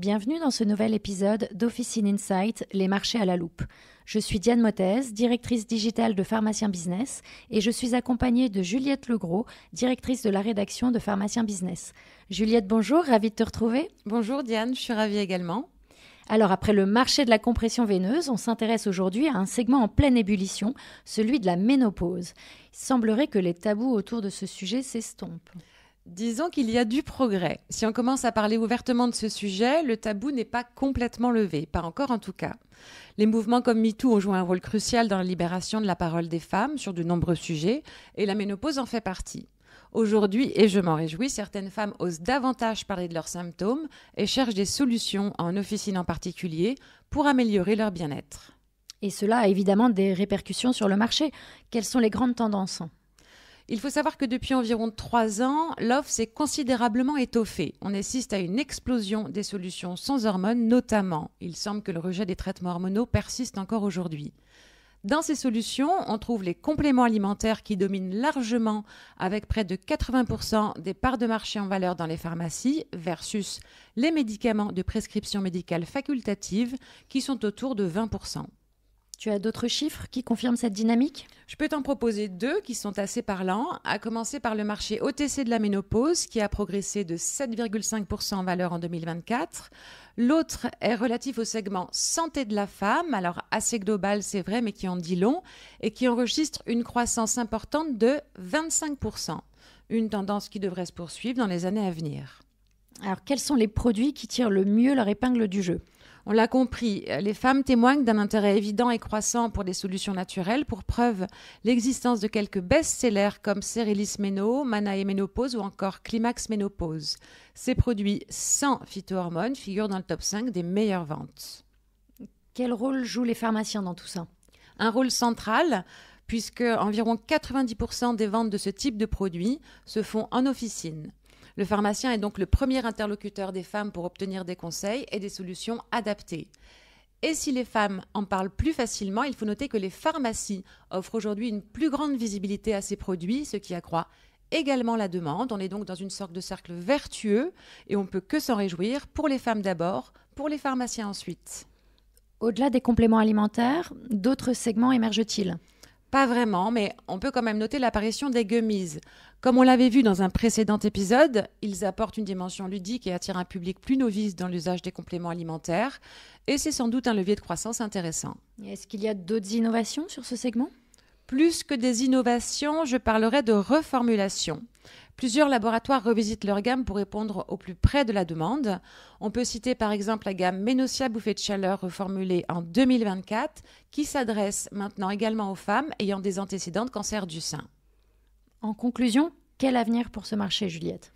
bienvenue dans ce nouvel épisode d'Officine Insight, les marchés à la loupe. Je suis Diane Mottez, directrice digitale de Pharmacien Business et je suis accompagnée de Juliette Legros, directrice de la rédaction de Pharmacien Business. Juliette, bonjour, ravie de te retrouver. Bonjour Diane, je suis ravie également. Alors après le marché de la compression veineuse, on s'intéresse aujourd'hui à un segment en pleine ébullition, celui de la ménopause. Il semblerait que les tabous autour de ce sujet s'estompent. Disons qu'il y a du progrès. Si on commence à parler ouvertement de ce sujet, le tabou n'est pas complètement levé, pas encore en tout cas. Les mouvements comme MeToo ont joué un rôle crucial dans la libération de la parole des femmes sur de nombreux sujets, et la ménopause en fait partie. Aujourd'hui, et je m'en réjouis, certaines femmes osent davantage parler de leurs symptômes et cherchent des solutions, en officine en particulier, pour améliorer leur bien-être. Et cela a évidemment des répercussions sur le marché. Quelles sont les grandes tendances ? Il faut savoir que depuis environ 3 ans, l'offre s'est considérablement étoffée. On assiste à une explosion des solutions sans hormones, notamment. Il semble que le rejet des traitements hormonaux persiste encore aujourd'hui. Dans ces solutions, on trouve les compléments alimentaires qui dominent largement avec près de 80% des parts de marché en valeur dans les pharmacies versus les médicaments de prescription médicale facultative qui sont autour de 20%. Tu as d'autres chiffres qui confirment cette dynamique ? Je peux t'en proposer 2 qui sont assez parlants, à commencer par le marché OTC de la ménopause qui a progressé de 7,5% en valeur en 2024. L'autre est relatif au segment santé de la femme, alors assez global c'est vrai mais qui en dit long, et qui enregistre une croissance importante de 25%. Une tendance qui devrait se poursuivre dans les années à venir. Alors quels sont les produits qui tirent le mieux leur épingle du jeu ? On l'a compris, les femmes témoignent d'un intérêt évident et croissant pour des solutions naturelles, pour preuve l'existence de quelques best-sellers comme Cérélis Méno, Manae Ménopause ou encore Climax Ménopause. Ces produits sans phytohormones figurent dans le top 5 des meilleures ventes. Quel rôle jouent les pharmaciens dans tout ça ? Un rôle central, puisque environ 90% des ventes de ce type de produits se font en officine. Le pharmacien est donc le premier interlocuteur des femmes pour obtenir des conseils et des solutions adaptées. Et si les femmes en parlent plus facilement, il faut noter que les pharmacies offrent aujourd'hui une plus grande visibilité à ces produits, ce qui accroît également la demande. On est donc dans une sorte de cercle vertueux et on ne peut que s'en réjouir pour les femmes d'abord, pour les pharmaciens ensuite. Au-delà des compléments alimentaires, d'autres segments émergent-ils ? Pas vraiment, mais on peut quand même noter l'apparition des gummies. Comme on l'avait vu dans un précédent épisode, ils apportent une dimension ludique et attirent un public plus novice dans l'usage des compléments alimentaires. Et c'est sans doute un levier de croissance intéressant. Est-ce qu'il y a d'autres innovations sur ce segment ? Plus que des innovations, je parlerai de reformulation. Plusieurs laboratoires revisitent leur gamme pour répondre au plus près de la demande. On peut citer par exemple la gamme Ménocia bouffée de chaleur reformulée en 2024 qui s'adresse maintenant également aux femmes ayant des antécédents de cancer du sein. En conclusion, quel avenir pour ce marché, Juliette ?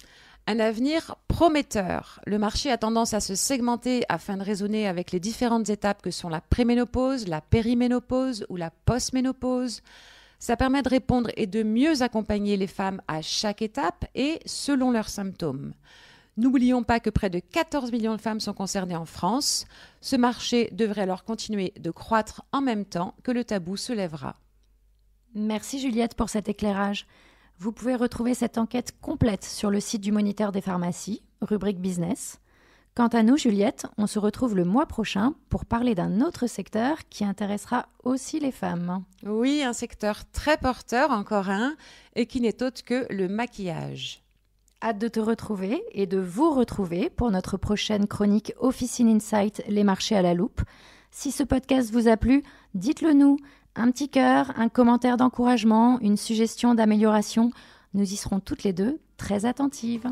Un avenir prometteur. Le marché a tendance à se segmenter afin de raisonner avec les différentes étapes que sont la préménopause, la périménopause ou la postménopause. Ça permet de répondre et de mieux accompagner les femmes à chaque étape et selon leurs symptômes. N'oublions pas que près de 14 millions de femmes sont concernées en France. Ce marché devrait alors continuer de croître en même temps que le tabou se lèvera. Merci Juliette pour cet éclairage. Vous pouvez retrouver cette enquête complète sur le site du Moniteur des pharmacies, rubrique Business. Quant à nous, Juliette, on se retrouve le mois prochain pour parler d'un autre secteur qui intéressera aussi les femmes. Oui, un secteur très porteur, encore un, et qui n'est autre que le maquillage. Hâte de te retrouver et de vous retrouver pour notre prochaine chronique Officine Insight, les marchés à la loupe. Si ce podcast vous a plu, dites-le nous. Un petit cœur, un commentaire d'encouragement, une suggestion d'amélioration. Nous y serons toutes les deux très attentives.